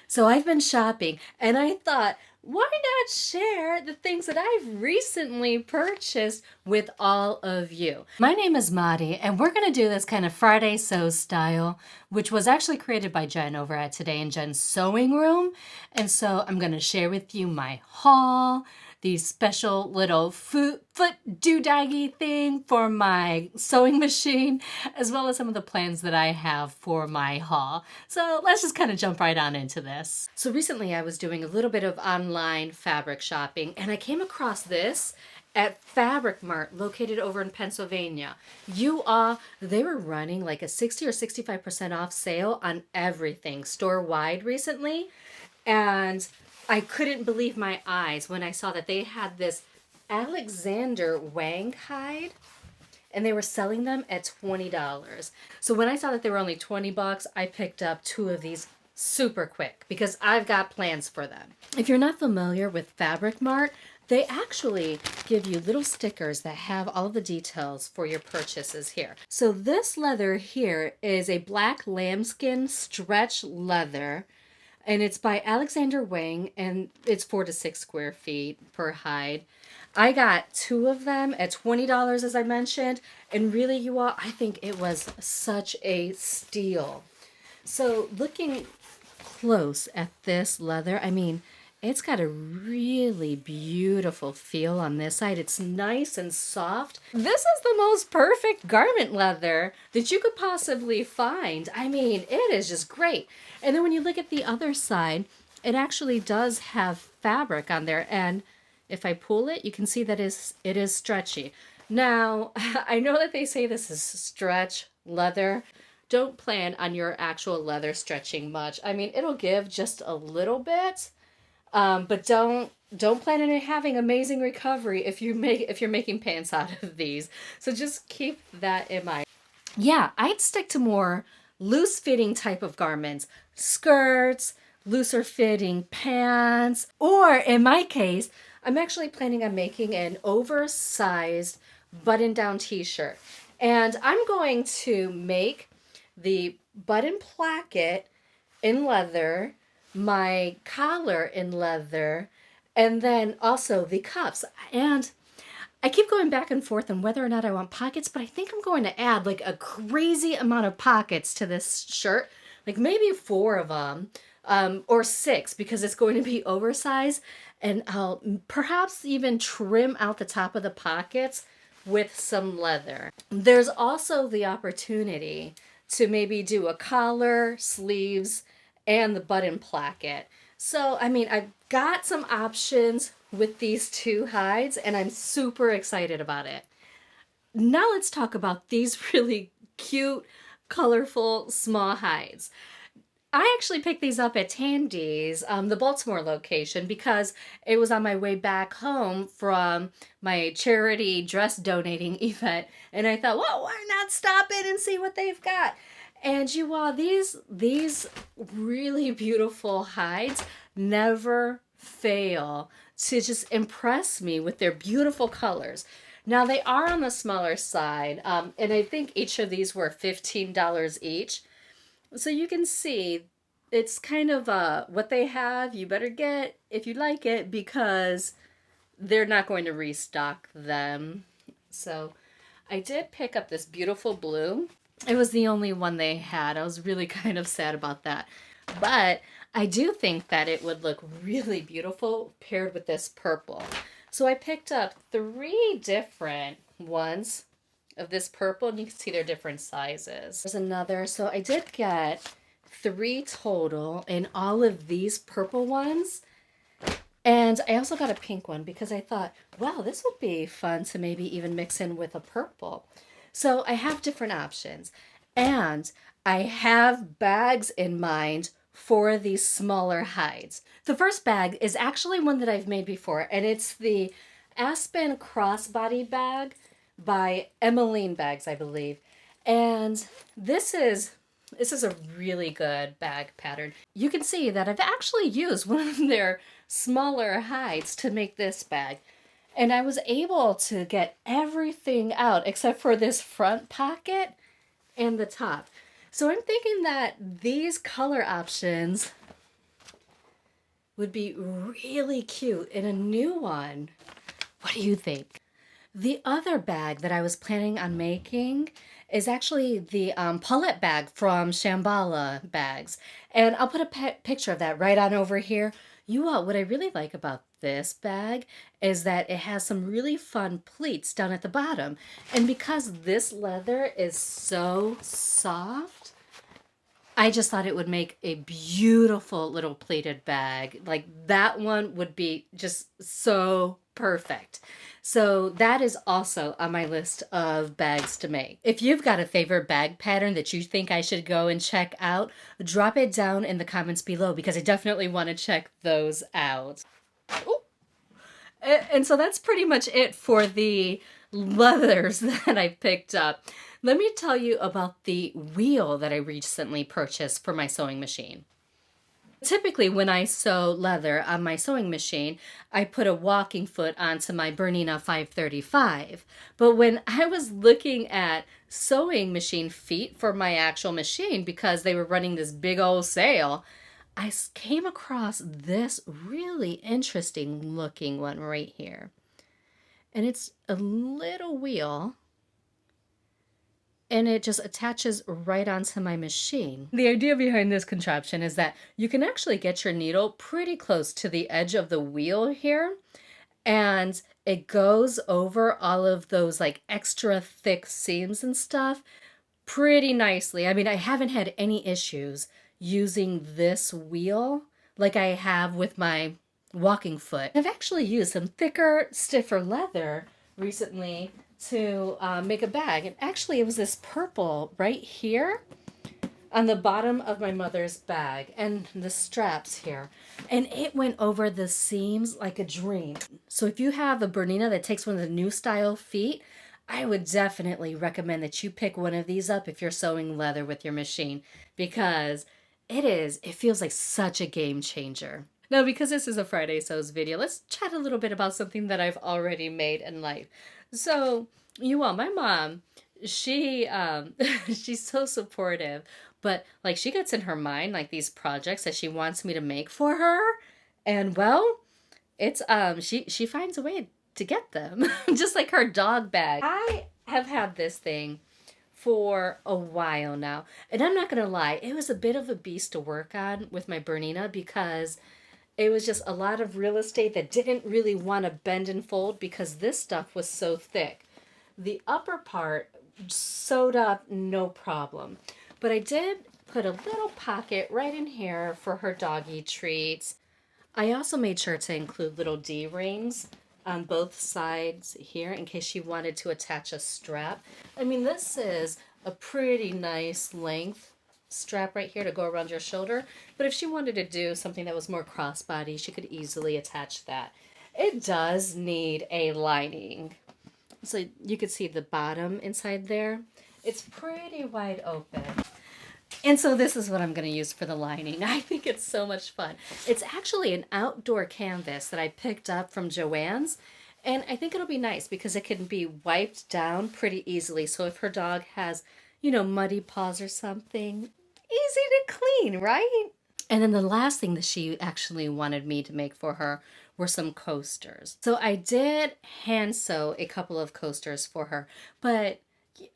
So I've been shopping and I thought, why not share the things that I've recently purchased with all of you? My name is Madi, and we're going to do this kind of Friday Sew style, which was actually created by Jen over at Today in Jen's Sewing Room. And so I'm going to share with you my haul, the special little foot doodaggy thing for my sewing machine, as well as some of the plans that I have for my haul. So let's just kind of jump right on into this. So recently I was doing a little bit of online fabric shopping and I came across this at Fabric Mart located over in Pennsylvania. They were running like a 60 or 65% off sale on everything store wide recently. And I couldn't believe my eyes when I saw that they had this Alexander Wang hide and they were selling them at $20. So when I saw that they were only 20 bucks, I picked up two of these super quick because I've got plans for them. If you're not familiar with Fabric Mart, they actually give you little stickers that have all of the details for your purchases here. So this leather here is a black lambskin stretch leather, and it's by Alexander Wang, and it's 4 to 6 square feet per hide. I got two of them at $20, as I mentioned, and really, you all, I think it was such a steal. So looking close at this leather, I mean, it's got a really beautiful feel on this side. It's nice and soft. This is the most perfect garment leather that you could possibly find. I mean, it is just great. And then when you look at the other side, it actually does have fabric on there. And if I pull it, you can see that it is stretchy. Now, I know that they say this is stretch leather. Don't plan on your actual leather stretching much. I mean, it'll give just a little bit. But don't plan on having amazing recovery if you're making pants out of these. So just keep that in mind. Yeah, I'd stick to more loose fitting type of garments, skirts, looser fitting pants, or in my case, I'm actually planning on making an oversized button down t-shirt. And I'm going to make the button placket in leather, my collar in leather, and then also the cuffs. And I keep going back and forth on whether or not I want pockets, but I think I'm going to add like a crazy amount of pockets to this shirt, like maybe 4 of them, or 6, because it's going to be oversized. And I'll perhaps even trim out the top of the pockets with some leather. There's also the opportunity to maybe do a collar, sleeves, and the button placket. So, I mean, I've got some options with these two hides, and I'm super excited about it. Now let's talk about these really cute, colorful, small hides. I actually picked these up at Tandy's, the Baltimore location, because it was on my way back home from my charity dress donating event. And I thought, well, why not stop in and see what they've got? And you all, these really beautiful hides never fail to just impress me with their beautiful colors. Now, they are on the smaller side, and I think each of these were $15 each. So you can see it's kind of what they have, you better get if you like it, because they're not going to restock them. So I did pick up this beautiful blue. It was the only one they had. I was really kind of sad about that. But I do think that it would look really beautiful paired with this purple. So I picked up 3 different ones of this purple, and you can see they're different sizes. There's another. So I did get 3 total in all of these purple ones. And I also got a pink one because I thought, wow, this would be fun to maybe even mix in with a purple. So I have different options, and I have bags in mind for these smaller hides. The first bag is actually one that I've made before, and it's the Aspen Crossbody bag by Emmeline Bags, I believe. And this is a really good bag pattern. You can see that I've actually used one of their smaller hides to make this bag. And I was able to get everything out except for this front pocket and the top. So I'm thinking that these color options would be really cute in a new one. What do you think? The other bag that I was planning on making is actually the Paulette bag from Shambhala Bags. And I'll put a picture of that right on over here. You all, what I really like about this bag is that it has some really fun pleats down at the bottom. And because this leather is so soft, I just thought it would make a beautiful little pleated bag. Like that one would be just so perfect. So that is also on my list of bags to make. If you've got a favorite bag pattern that you think I should go and check out, drop it down in the comments below because I definitely want to check those out. Ooh. And so that's pretty much it for the leathers that I picked up. Let me tell you about the wheel that I recently purchased for my sewing machine. Typically, when I sew leather on my sewing machine, I put a walking foot onto my Bernina 535. But when I was looking at sewing machine feet for my actual machine, because they were running this big old sale, I came across this really interesting looking one right here. And it's a little wheel, and it just attaches right onto my machine. The idea behind this contraption is that you can actually get your needle pretty close to the edge of the wheel here, and it goes over all of those like extra thick seams and stuff pretty nicely. I mean, I haven't had any issues using this wheel like I have with my walking foot. I've actually used some thicker, stiffer leather recently to make a bag. And actually it was this purple right here on the bottom of my mother's bag and the straps here. And it went over the seams like a dream. So if you have a Bernina that takes one of the new style feet, I would definitely recommend that you pick one of these up if you're sewing leather with your machine, because it feels like such a game changer. Now, because this is a Friday Sews video, let's chat a little bit about something that I've already made in life. So, you all, my mom, she she's so supportive, but like she gets in her mind like these projects that she wants me to make for her, and well, it's she finds a way to get them. Just like her dog bag. I have had this thing for a while now, and I'm not gonna lie, it was a bit of a beast to work on with my Bernina because it was just a lot of real estate that didn't really want to bend and fold because this stuff was so thick. The upper part sewed up no problem, but I did put a little pocket right in here for her doggy treats. I also made sure to include little D-rings on both sides here in case she wanted to attach a strap. I mean, this is a pretty nice length strap right here to go around your shoulder, but if she wanted to do something that was more crossbody, she could easily attach that. It does need a lining, so you could see the bottom inside there. It's pretty wide open. And so this is what I'm going to use for the lining. I think it's so much fun. It's actually an outdoor canvas that I picked up from Joann's, and I think it'll be nice because it can be wiped down pretty easily. So if her dog has, you know, muddy paws or something, easy to clean, right? And then the last thing that she actually wanted me to make for her were some coasters. So I did hand sew a couple of coasters for her, but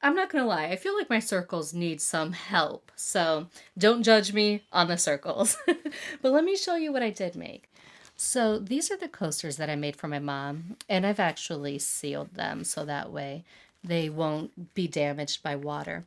I'm not gonna lie, I feel like my circles need some help. So don't judge me on the circles. But let me show you what I did make. So these are the coasters that I made for my mom, and I've actually sealed them so that way they won't be damaged by water.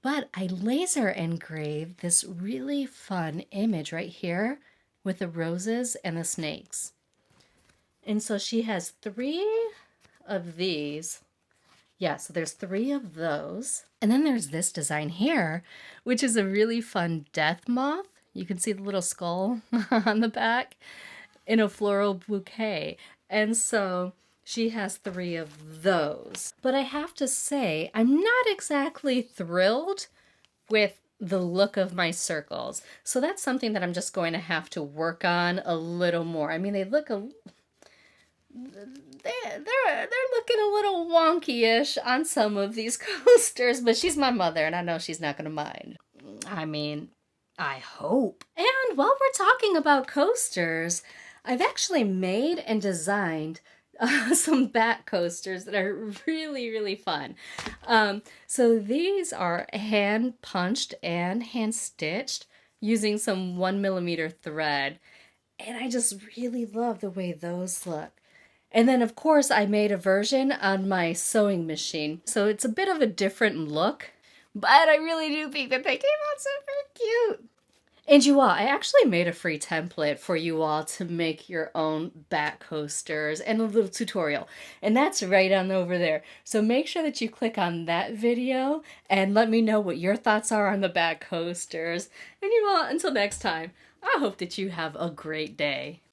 But I laser engraved this really fun image right here with the roses and the snakes. And so she has 3 of these. Yeah, so there's 3 of those. And then there's this design here, which is a really fun death moth. You can see the little skull on the back in a floral bouquet. And so she has 3 of those. But I have to say, I'm not exactly thrilled with the look of my circles. So that's something that I'm just going to have to work on a little more. I mean, they look they're looking a little wonky-ish on some of these coasters, but she's my mother and I know she's not going to mind. I mean, I hope. And while we're talking about coasters, I've actually made and designed some bat coasters that are really, really fun. So these are hand punched and hand stitched using some 1 millimeter thread. And I just really love the way those look. And then, of course, I made a version on my sewing machine. So it's a bit of a different look, but I really do think that they came out super cute. And you all, I actually made a free template for you all to make your own bat coasters and a little tutorial. And that's right on over there. So make sure that you click on that video and let me know what your thoughts are on the bat coasters. And you all, until next time, I hope that you have a great day.